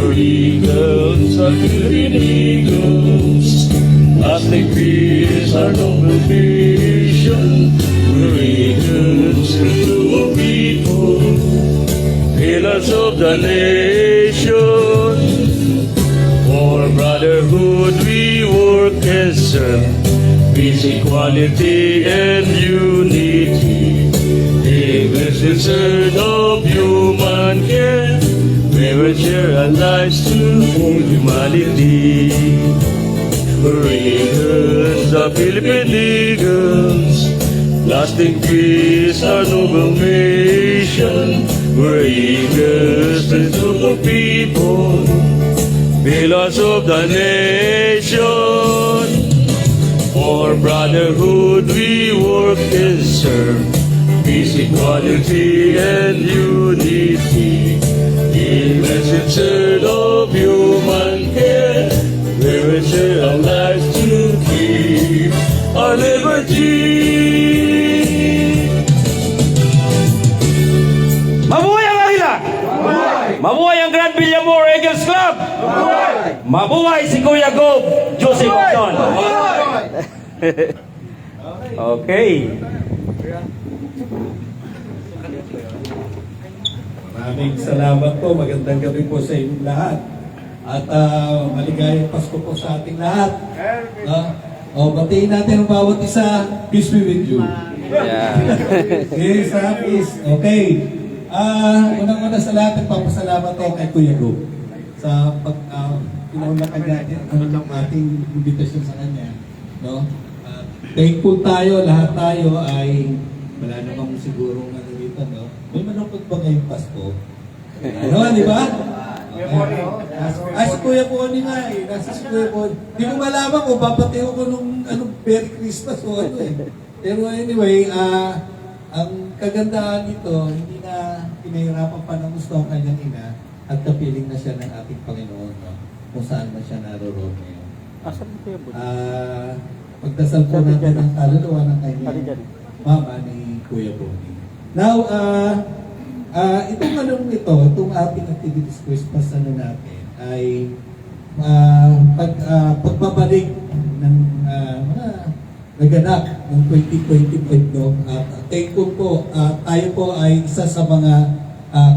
We're eagles, our Philippine eagles. Lasting peace, our noble mission. We're eagles, true people, pillars of the nation. For brotherhood we work and serve, peace, equality, and unity. English is third of human care. We will share our lives to humanity. We're eagles, the Philippine eagles. Lasting peace, our noble mission. We're eagles, the true people, pillars of the nation. For brotherhood we work and serve, peace, equality, and unity. In message of human care, we will share our lives to keep our liberty. Mabuhay ang Agila! Mabuhay ang Grand Villamor Eagles Club! Mabuhay si Kuya Gob Joseph Octon! Okay. Maraming salamat po. Magandang gabi po sa inyong lahat. At maligayang Pasko po sa ating lahat. Batiin natin ang bawat isa. Peace be with you. Yeah. Peace, peace. Okay. Unang-una sa lahat, nagpapasalamat ako kay Kuya Go sa pinaunlakan natin ang ating invitation sa kanya. No? Thankful tayo, lahat tayo ay wala namang sigurong ano dito, no? May malungkot ba ngayong Pasko? Ano, di ba? Si Kuya Bonnie nga eh. Nasa si Kuya Bonnie. Hindi ko malaman kung papatiho ko nung Merry Christmas o ano eh. Pero anyway, ang kagandahan nito, hindi na pinahirapan pa ng gusto ang kanyang ina at kapiling na siya ng ating Panginoon, no? Kung saan man siya naroroon ngayon. Asan mo Kuya Bonnie? Pagdasal po natin ang kaluluwa ng kanyang mama ni Kuya Bonnie. Now, itong ating activities Christmas natin ay pagbabalik ng mga naganap ng 2025, no? Thankful po, tayo po ay isa sa mga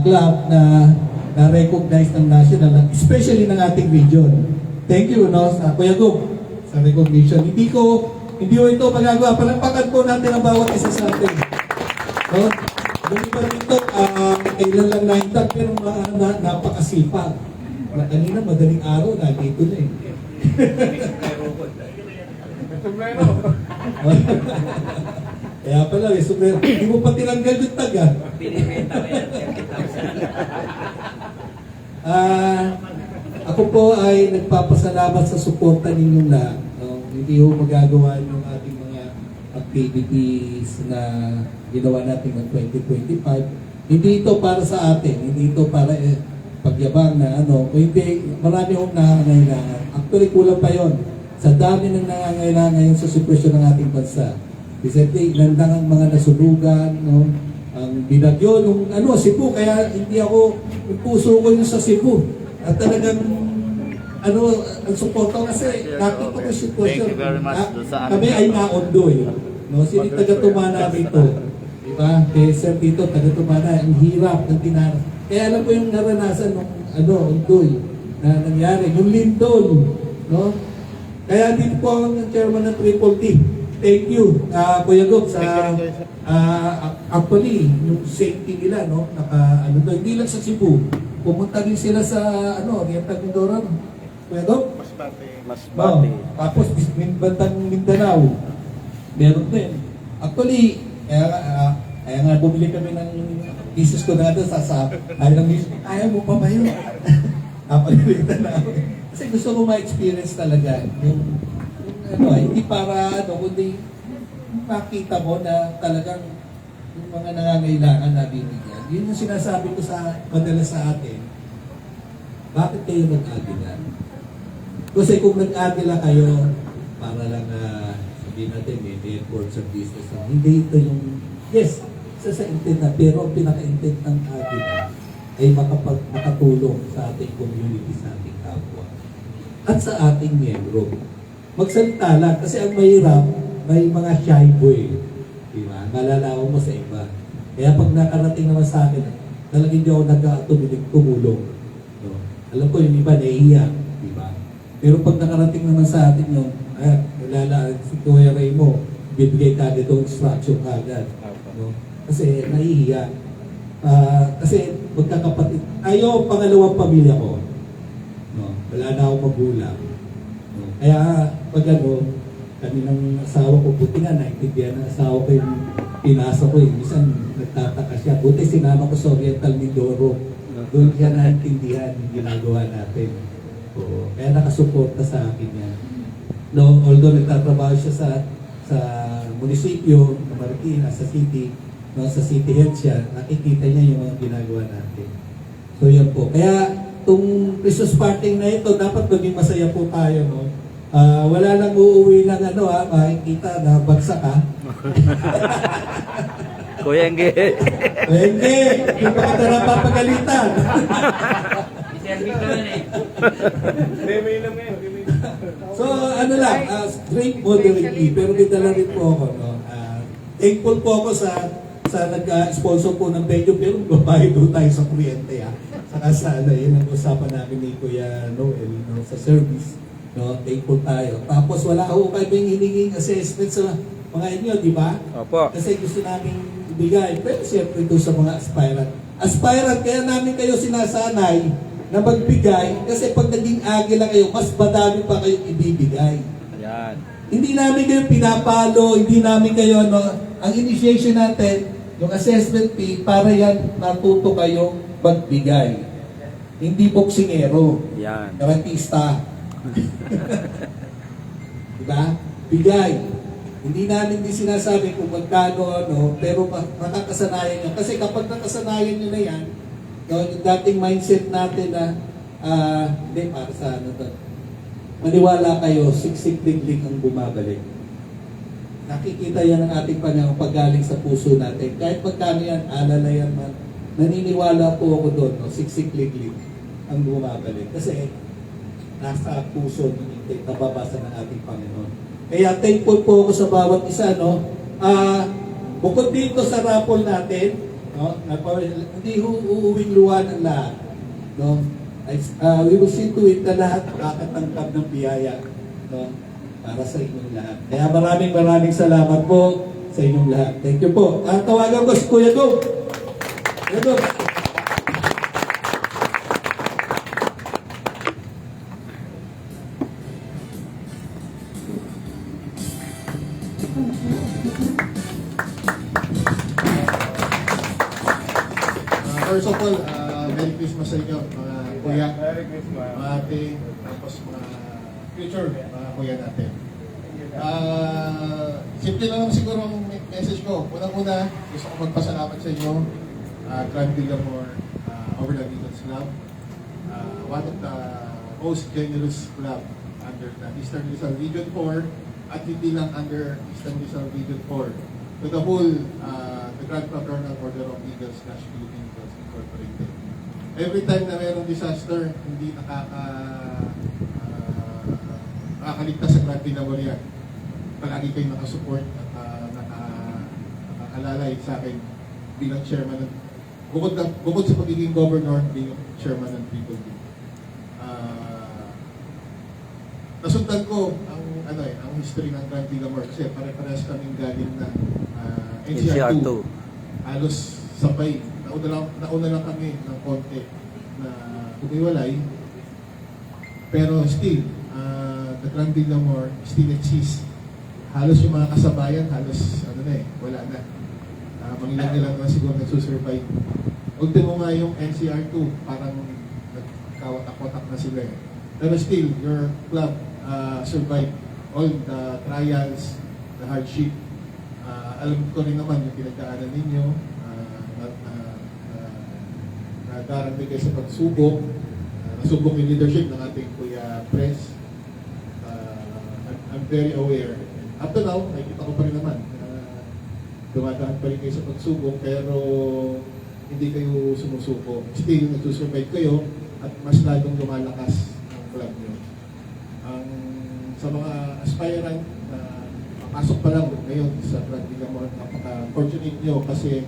club na na-recognize ng national, especially ng ating region. Thank you, no, sa Kuya Gub, sa recognition. Hindi ko ito magagawa. Palampakan po natin ang bawat isa sa atin. No? Dito, kailan lang naintag, pero napakasipag. Kanina, madaling araw, nandito na eh. Kaya pala, hindi mo pa tinanggal yung tag, ah. Ako po ay nagpapasalamat sa suporta ninyong lahat. No? Hindi ko magagawa yung ating mga activities na ginawa natin ng 2025. Hindi ito para sa atin, hindi ito para pagyabang na ano, o hindi, marami akong nangangailangan. Actually, kulang pa yon sa dami ng nangangailangan ngayon sa sitwasyon ng ating bansa. Recently, nandang ang mga nasunugan, no? Ang binagyo, nung Cebu, kaya hindi ako, yung puso ko yung sa Cebu. At talagang, ang suporta kasi, nakita ko yung sitwasyon. Thank you very much. Kami ay naondoy. No? Sino taga-tumana dito? Diba? Kaya sir dito, taga-tumana, ang hirap ng tinara. Kaya alam ko yung naranasan ng ondoy na nangyari. Yung Lindol, no? Kaya dito po ang chairman ng Triple T. Thank you, Kuya Gop, sa actually, yung safety nila, no? Hindi lang sa Cebu. Pumunta din sila sa, Rientag Mindoro, Kuya Gop? Masbate. Tapos, Bantang Mindanao. Meron din. Actually, kaya nga bumili kami ng thesis ko na doon ayaw mo pa ba yun? Napalimutan na ako. Kasi gusto ko ma-experience talaga yung hindi para kundi makita mo na talagang yung mga nangangailangan na bibigyan. Yun yung sinasabi ko madalas sa atin. Bakit kayo nag-agila? Kasi kung nag-agila kayo para lang sabihin natin may networks of business. Hindi ito yung, yes, isa sa intent na, pero ang pinaka-intent ng agila ay ay makatulong sa ating community, sa ating kapwa, at sa ating miyembro. Magsalita lang, kasi ang mahirap, may mga shy boy. Diba? Malalaw mo sa iba. Kaya pag nakarating naman sa akin, talagang hindi ako nag-atumilig tumulong. No? Alam ko yung iba nahihiya. Diba? Pero pag nakarating naman sa atin yung, nalala, si Kuya Ray mo, bibigay ka dito instruction kagad. No? Kasi nahihiya. Kasi magkakapatid. Ayaw pangalawang pamilya ko. No? Wala na akong magulang. No? Kaya pag kami ng asawa ko, buti nga naintindihan ng asawa ko yung pinasa ko. Minsan nagtataka siya. Buti sinama ko sa Oriental Mindoro. Doon siya naintindihan yung ginagawa natin. Oo. Kaya nakasuporta sa akin yan. No, although nagtatrabaho siya sa munisipyo, sa Marikina, sa city, no, sa city head siya, nakikita niya yung mga ginagawa natin. So yan po. Kaya itong Christmas party na ito, dapat maging masaya po tayo. No? Wala nang uuwi ng makikita na bagsak ha. Kuya Engge. Hindi, yung baka na papagalitan. So ano lang, drink moderately, pero may dala rin po ako. No? Thankful po ako sa nag-sponsor po ng Benjo, pero babayad po tayo sa kuryente ha. Saka sana, yun ang usapan namin ni Kuya Noel, no, sa service. No, thankful tayo. Tapos wala ho kayo yung hininging assessment sa mga inyo, di ba? Opo. Kasi gusto namin ibigay. Pero siyempre doon sa mga aspirant. Aspirant, kaya namin kayo sinasanay na magbigay kasi pag naging agila kayo, mas madami pa kayong ibibigay. Ayan. Hindi namin kayo pinapalo, hindi namin kayo, ang initiation natin, yung assessment fee, para yan natuto kayo magbigay. Hindi boksingero. Ayan. Karantista. Diba? Bigay. Hindi namin din sinasabi kung magkano, pero makakasanayan nyo. Kasi kapag nakasanayan nyo na yan, yung dating mindset natin na, hindi, para sa to. Maniwala kayo, siksik-liglig ang bumabalik. Nakikita yan ng ating Panginoon paggaling sa puso natin. Kahit magkano yan, alala yan man, naniniwala po ako doon, siksik-liglig ang bumabalik. Kasi, nasa puso ng nababasa ng ating Panginoon. Kaya thankful po ako sa bawat isa, bukod dito sa raffle natin, hindi uuwing luwan ang lahat. We will see to it na lahat makakatangkap ng biyaya, para sa inyong lahat. Kaya maraming salamat po sa inyong lahat. Thank you po. Tawagan ko si Kuya Go. Kuya Go. First of all, Merry Christmas sa inyo, mga kuya, mga ate, tapos mga future mga kuya natin. Simple lang naman siguro ang message ko. Unang-una, gusto ko magpasalamat sa inyo, Clan Villamor, Overland Eagles Club, one of the most generous club under the Eastern Rizal Region 4, at hindi lang under Eastern Rizal Region 4, to the whole, the Grand Fraternal Order of Eagles / Philippine Eagles Incorporated. Every time na mayroong disaster, hindi nakakaligtas sa Grand Villamor yan. Palagi kayo nakasupport at nakakalalay sa akin bilang chairman ng, bukod sa pagiging governor, bilang chairman ng Triple D. Nasundan ko ang history ng Grand Villamor kasi pare-parehas kaming galing ng NCR2. Halos sabay. Nauna lang kami ng konti na umiwalay. Pero still, the Grand Villamor still exists. Halos yung mga kasabayan, wala na. Mangilan-ilan na siguro nagsusurvive. Ultimo nga yung NCR2, parang nagkawatak-watak na sila eh. Pero still, your club survived all the trials, the hardship. Alam ko rin naman yung pinagdaanan ninyo, nagdarami kayo sa pagsubok, nasubok yung leadership ng ating Kuya Pres. I'm very aware. Up to now, nakikita ko pa rin naman, dumadaan pa rin kayo sa pagsubok, pero hindi kayo sumusuko. Still, nagsusurvive kayo at mas lalong lumalakas ang club nyo. Sa mga aspirant na papasok pa lang ngayon sa Grand Villamor, napaka-fortunate nyo kasi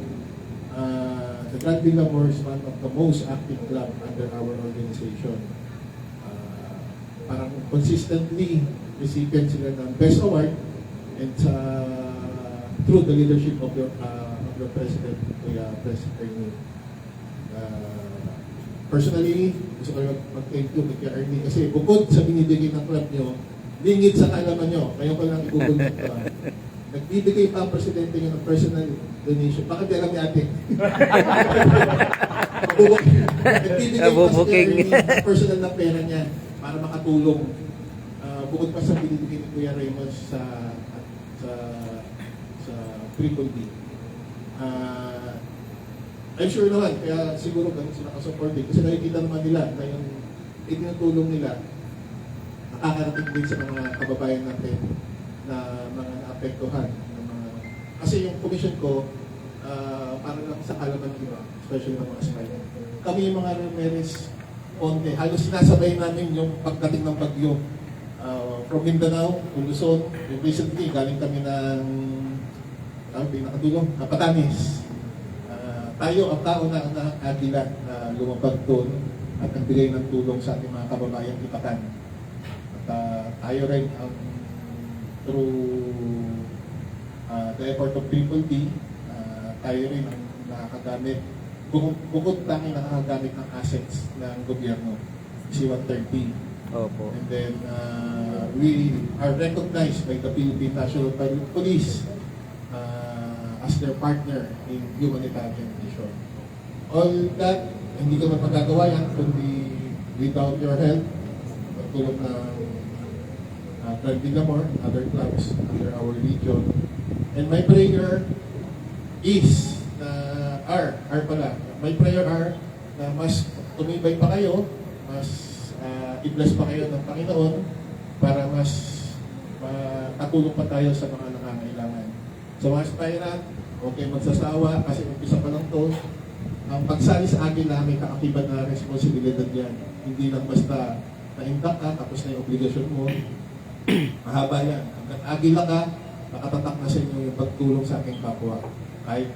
the Grand Villamor is one of the most active club under our organization. Parang consistently recipient sila ng best award and through the leadership of your president, Kuya President Ernie. Personally, gusto ko mag-thank you kay Ernie kasi bukod sa binibigay ng club nyo, lingid sa kaalaman nyo, ngayon ko lang ibubulong ito. Nagbibigay pa ang presidente nyo ng personal donation. Bakit di alam ni ate? Nagbibigay pa si Ernie ng personal na pera niya para makatulong. Bukod pa sa binibigay ni Kuya Raymond sa Triple D. I'm sure naman, kaya siguro ganun sila ka-support kasi nakikita naman nila na yung itinutulong nila nakakarating din sa mga kababayan natin na mga naapektuhan. Kasi yung commission ko, para lang sa kalaman ng iba, especially ng mga smile. Kami yung mga Ramirez Ponte, halos sinasabay namin yung pagdating ng bagyo. From Mindanao, Luzon, recently, galing kami ng nakatulong, Batanes. Tayo ang tao na Agila na lumabag doon at nagbigay ng tulong sa ating mga kababayan Ipatan. At tayo rin through the effort of Triple D, tayo rin ang nakakagamit, bukod tanging nakakagamit ng assets ng gobyerno, C-130. Opo. And then we are recognized by the Philippine National Police as their partner in humanitarian mission. All that, hindi ko magagawa yan kundi without your help, tulong ng Grand Villamor, other clubs under our region. And my prayer is my prayer are na mas tumibay pa kayo, mas i-bless pa kayo ng Panginoon para mas katulong pa tayo sa mga nangangailangan. So mga aspirant, okay magsasawa kasi umpisa pa lang to. Ang pagsali sa Agila may kaakibat na responsibilidad yan. Hindi lang basta na-intact ka tapos na yung obligasyon mo. Mahaba yan. Hanggang Agila ka, nakatatak na sa inyo yung pagtulong sa aking kapwa. Kahit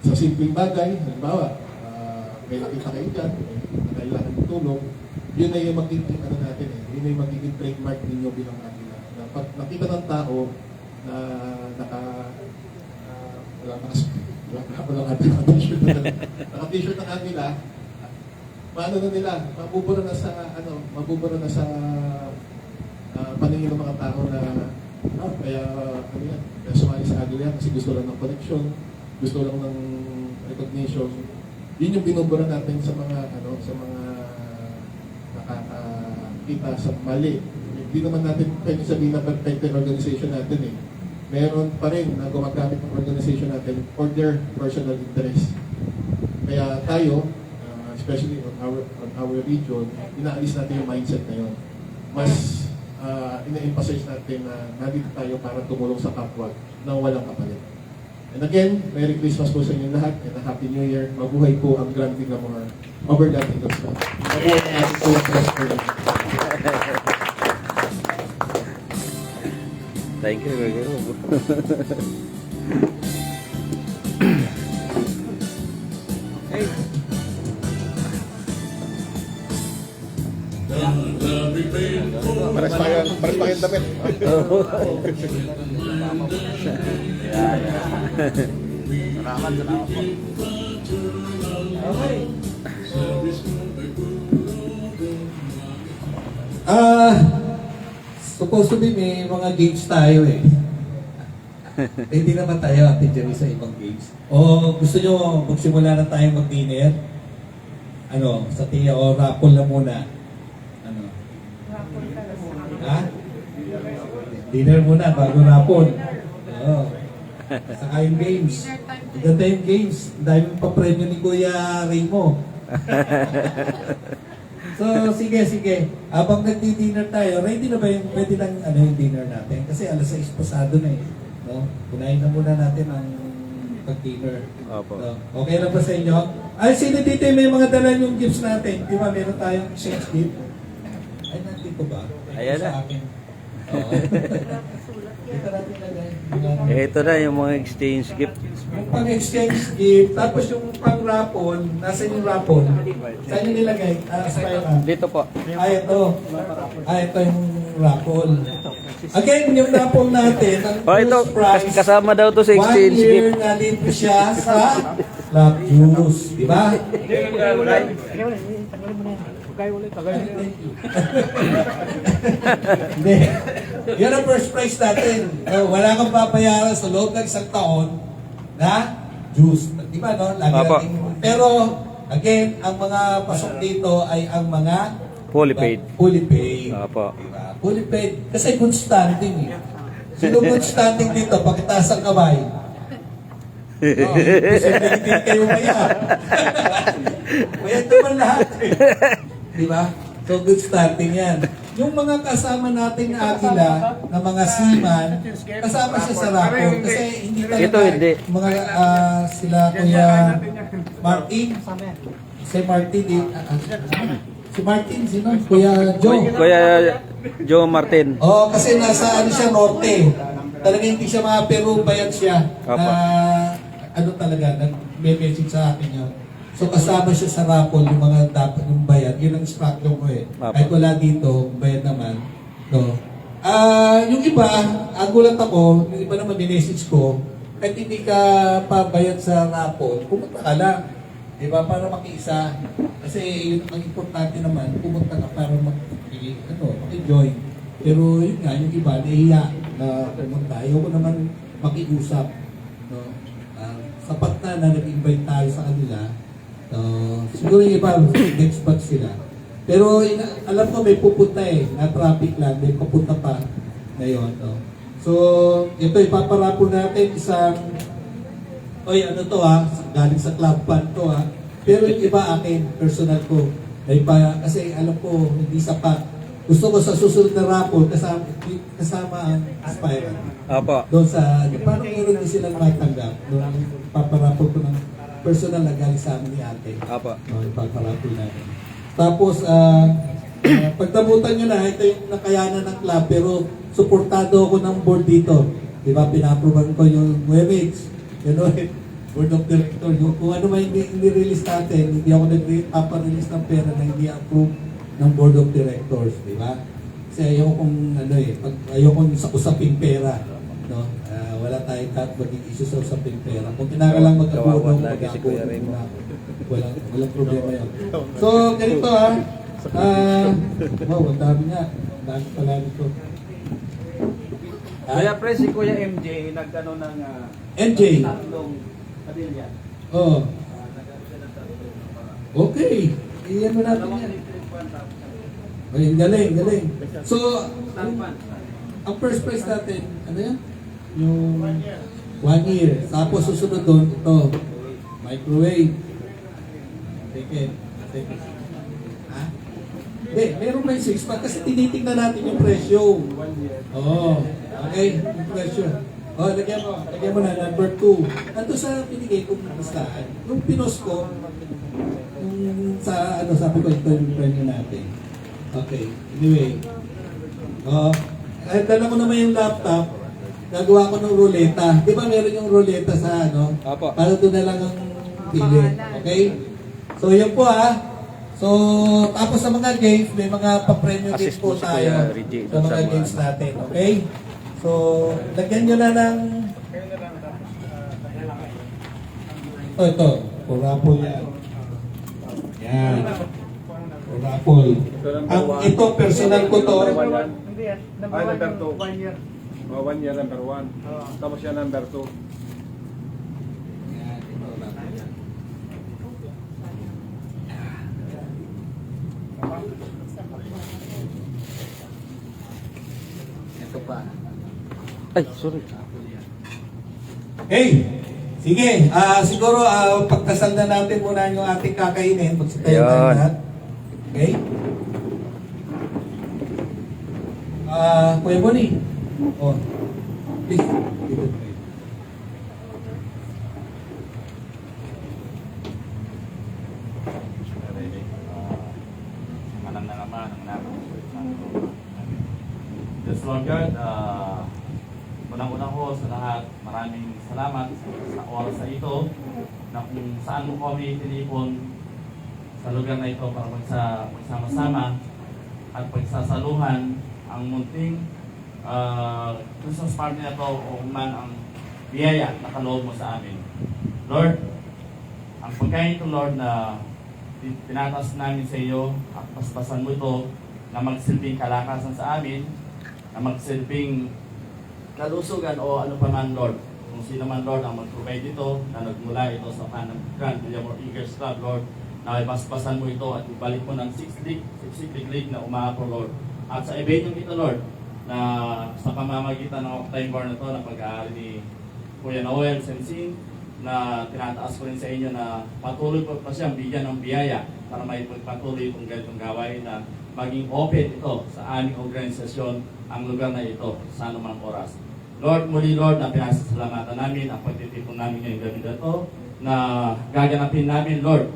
sa simpleng bagay, halimbawa, may nakita kayo dyan, na kailangan ng tulong, yun na yung magiging natin yun na yung magiging trademark ninyo bilang Agila. Na pag nakita ng tao na naka-t-shirt ng Agila, paano na nila, mabubura na sa paningin ng mga tao na kaya sumali sa Agila kasi gusto lang ng connection, gusto lang ng recognition. Yun yung binubura natin sa mga nakakakita sa mali. Hindi naman natin pwede sabihin na perfect organization natin eh. Meron pa rin na gumagamit ng organization natin for their personal interest. Kaya tayo, especially on our region, inaalis natin yung mindset na yun. Mas ina-emphasize natin na nandito tayo para tumulong sa kapwa na walang kapalit. And again, Merry Christmas po sa inyo lahat and a Happy New Year. Mabuhay po ang Grand Villamor over the Eagles Club. Mabuhay ang ating po prosper. Thank you, Kuya Gob. Pares pa yung damit. Supposed to be may mga games tayo eh. Hindi naman tayo Ate Jerry sa ibang games. O gusto nyo magsimula na tayo mag-dinner? Sa tiya o raffle na muna? Ha? Dinner muna bago raffle. Oo. Saka yung games. Ganda yung games. Dahil pa premyo ni Kuya Raymo. So, sige. Habang nagdi-dinner tayo, ready na ba yung pwede lang yung dinner natin? Kasi alas 6 pasado na eh. No? Kunain na muna natin ang pag-dinner. Opo. So, okay na ba sa inyo? Ay, sino dito yung may mga dala yung gifts natin? Di ba, meron tayong exchange gift? Ay, nandito ba? Ayan na. Sa akin. Oo. Dito natin lagay. Ito na yung mga exchange gift. Yung pang-exchange gift, tapos yung pang-raffle, nasa yung raffle? Saan yung nilagay? Spyra. Dito po. Ito. Ito yung raffle. Again, yung raffle natin, ang Oh, ito. first prize, Kasama daw to sa 1 exchange year gift. na libre siya sa Love Juice. Di ba? Hindi. Yan ang first prize natin. Wala kang babayaran sa loob ng isang taon na juice. Di ba, no? Lagi Apo. natin. Pero, again, ang mga pasok dito ay ang mga Fully paid. Fully paid. Apo. Diba? Fully paid. Kasi good standing eh. Sino good standing dito? Pakitaas ang kamay. Oh, hindi kayo maya. Mayat naman lahat eh. Diba? So good starting yan. Yung mga kasama nating agila na mga seaman, kasama siya sa rapor. Kasi hindi talaga Ito, hindi. mga sila Kuya Martin. Si Martin, si Martin, sino? Kuya Joe. Kuya Joe Martin. Oo, kasi nasa ano siya, norte. Talaga hindi siya mga pero bayad siya. Apa. Ano talaga, nag-message sa akin yun. So kasama siya sa raffle, yung mga dapat yung bayad. Yun ang instruction ko eh. Apa. Kahit wala dito, bayad naman. No. Yung iba, ang gulat ako, yung iba naman minessage ko, kahit hindi ka pabayad sa raffle, pumunta ka lang. Diba? Para makiisa. Kasi yun ang importante naman, pumunta ka para maki-join. Pero yun nga, yung iba, nahiya na pumunta. Ayaw ko naman makiusap. No? Sapat na nag-invite tayo sa kanila. Siguro yung iba, next batch sila. Pero alam ko may pupunta eh, na traffic lang, may papunta pa ngayon. No? So, ito ipaparapo natin isang, oy ano to ha, galing sa club fund to ha. Pero yung iba akin, personal ko. Kasi alam ko, hindi sapat. Gusto ko sa susunod na raffle, kasama ang Aspire. Apo. Doon sa, paano meron din silang matanggap? Doon paparapol ko ng personal na galing sa amin ni ate. Apo. Ipaparapol natin. Tapos, pagdabutan nyo na, ito yung nakayanan ng club, pero suportado ako ng board dito. Di ba, pinaproban ko yung WebEx, board of director. Kung ano man hindi-release natin, hindi ako nag-release ng pera na hindi approve ng board of directors, di ba? Kasi ayoko kung ayoko sa usaping pera, no? Wala tayong maging issue sa usaping pera. Kung kinakalang mag-abono, Lagi si Kuya Remo. walang problema yun. So, ganito wow, ang dami nga. Ang dami pala nito. Kuya Pre, si Kuya MJ, nagkano ng MJ. tatlong padilya. Oh. Okay. Iyan mo natin yan. Ay, galing. So, ang first prize natin, ano yan? Yung 1 year. Tapos susunod doon, ito, microwave. Take it. Ha? Hindi, meron pa yung 6 pack kasi tinitingnan natin yung presyo. Oo. Okay, yung presyo. Lagyan mo na, number 2. Ito sa pinigay kong listahan. Yung pinos ko, yung sa, sabi ko, ito yung premyo natin. Okay, anyway. Dala ko naman yung laptop, gagawa ko ng ruleta. Di ba meron yung ruleta sa Apo. para doon na lang ang pili. Okay? So, yun po So, tapos sa mga games, may mga papremyo din Assist po mo si tayo Kuya Reggie sa doon mga sa mga games natin. Okay? So, lagyan nyo na ng... Ito. Purapol yan. Yan. Purapol. Ang ito, personal ko to. Hindi yan. Number 2. 1 year. 1 year, number 1. Tapos yan, number 2. Yan, ito, Purapol yan. Ito pa. Ay, sorry. Okay. Sige. Siguro, pagkasal na natin muna yung ating kakainin. Magsitayo tayo Ayun. lahat. Okay? Kuya Bonnie. Oh. Please. Yes, Lord God, unang-una ko sa lahat, maraming salamat sa oras na ito na kung saan mo kami tinipon sa lugar na ito para magsama-sama at pagsasaluhan ang munting Christmas party na ito o man ang biyaya na kaloob mo sa amin. Lord, ang pagkain ito, Lord, na tinataas namin sa iyo at paspasan mo ito na magsilbing kalakasan sa amin, na magsilbing kalusugan o ano pa man, Lord. Kung sino man, Lord, ang mag-provide ito na nagmula ito sa Grand Villamor Eagles Club, Lord, na paspasan mo ito at ibalik mo ng 6 league na umaako, Lord. At sa event ito, Lord, na sa pamamagitan ng October na ito, na pag-aari ni Kuya Noel Sensing, na tinataas ko rin sa inyo na patuloy pa siyang bigyan ng biyaya para may pagpatuloy itong ganitong gawain na maging open ito sa aming organisasyon ang lugar na ito sa anumang oras. Lord, muli Lord, na pinasasalamatan namin ang pagtitipon namin ngayong gabi na ito na gaganapin namin, Lord,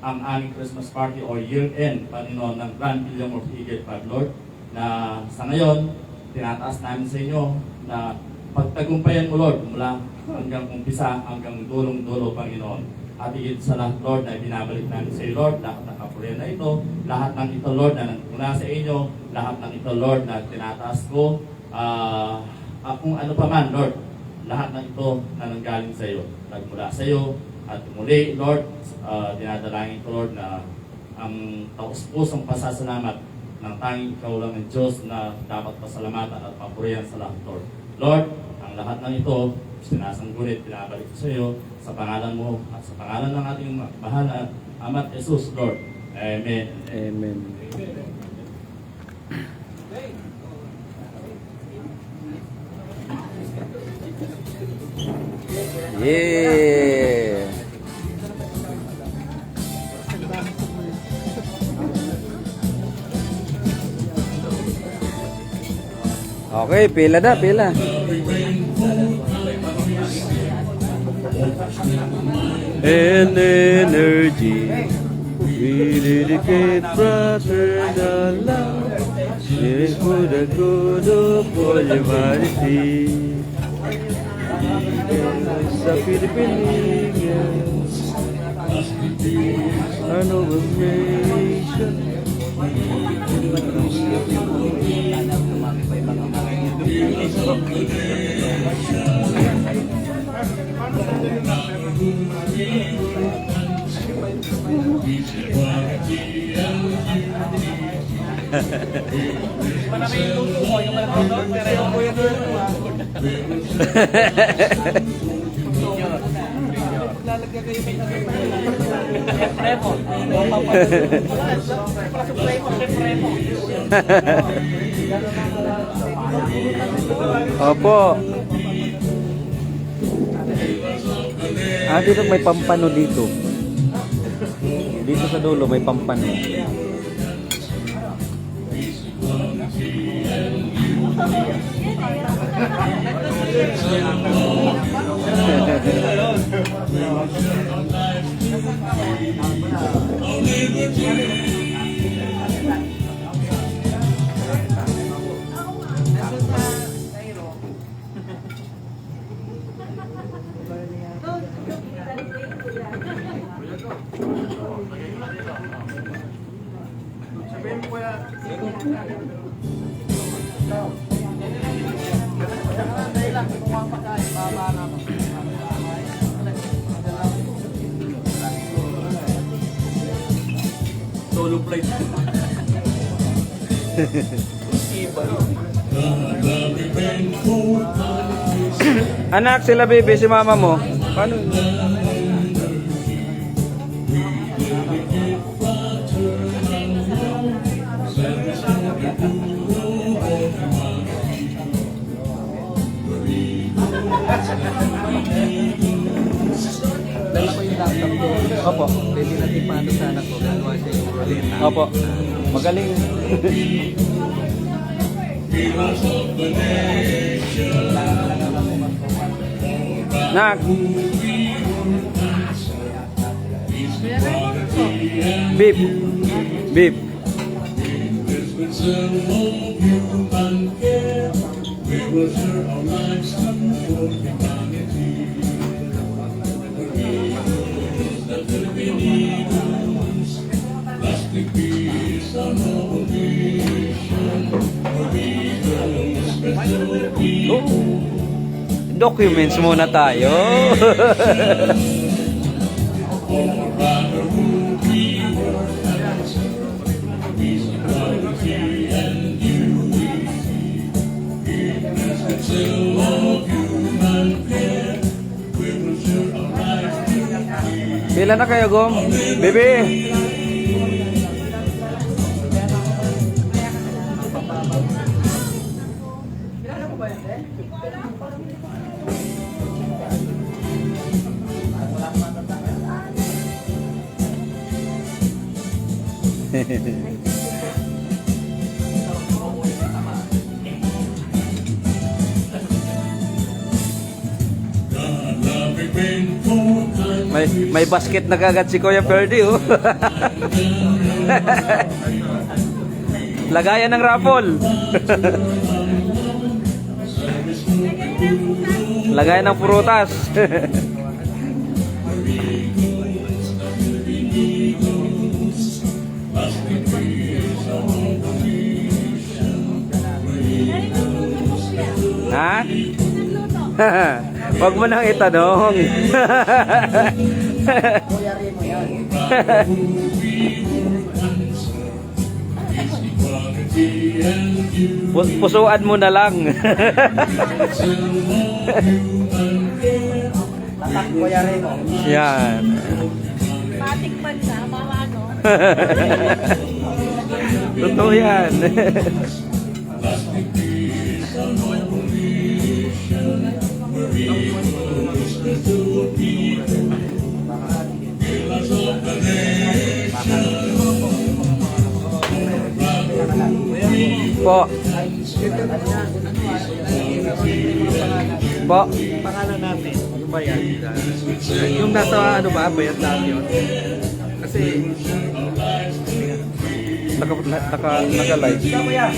ang aming Christmas party o year-end, Panginoon, ng Grand Villamor Eagle Club, Lord, na sa ngayon, tinataas namin sa inyo na pagtagumpayan mo, Lord, mula hanggang umpisa, hanggang dulong-dulo, Panginoon. At higit sa lahat, Lord, na binabalik namin sa iyo, Lord, lahat ng kapurihan na ito, lahat ng ito, Lord, na nagmula sa inyo, lahat ng ito, Lord, na tinataas ko, kung ano pa man, Lord, lahat ng ito na nanggaling sa iyo, nagmula sa iyo, at muli, Lord, dinadalangin ko, Lord, na ang taus-pusong pasasalamat ng tanging ikaw lang ng Diyos na dapat pasalamatan at papurihan sa lahat, Lord. Lord, ang lahat ng ito, sinasanggulit, pinabalik ko sa iyo, sa pangalan mo, at sa pangalan ng ating mahal na Ama't Jesus, Lord. Amen. Amen. Yeah. Okay, pila na, pila. And energy, we dedicate fraternal love, and for the good of all humanity. Sa Pilipinas, ano ang nation? Opo. Dito may pampano dito. Dito sa dulo may pampano. Solo plate. Anak, sila baby, si mama mo. Paano? Dala ko yung laptop ko. Opo. Pwede natin paano sa anak ko. Gagawa siya yung ruleta. Opo. Magaling. Nak. Beep. Beep. some more human care. We will share our lives for humanity. The Philippine Eagles, plastic peace on our nation. Eagles, special people. Documents muna tayo. All brotherhood we work and serve. Peace, equality, and unity. Goodness and still of human care. We will share our lives with Pila na kayo, Gom? Bebe! God loving rainfall time. May basket na kagad si Kuya Ferdy, oh. Lagayan ng raffle. Lagayan ng prutas. Ha? Wag mo nang itanong. Pusuan mo na lang. Yan. Matikman na, mga ano. Totoo yan. Po. Po. Pangalan natin, ano ba yan? Yung nasa ano ba, bayad lang yun? Kasi, Naka-live. Kuya,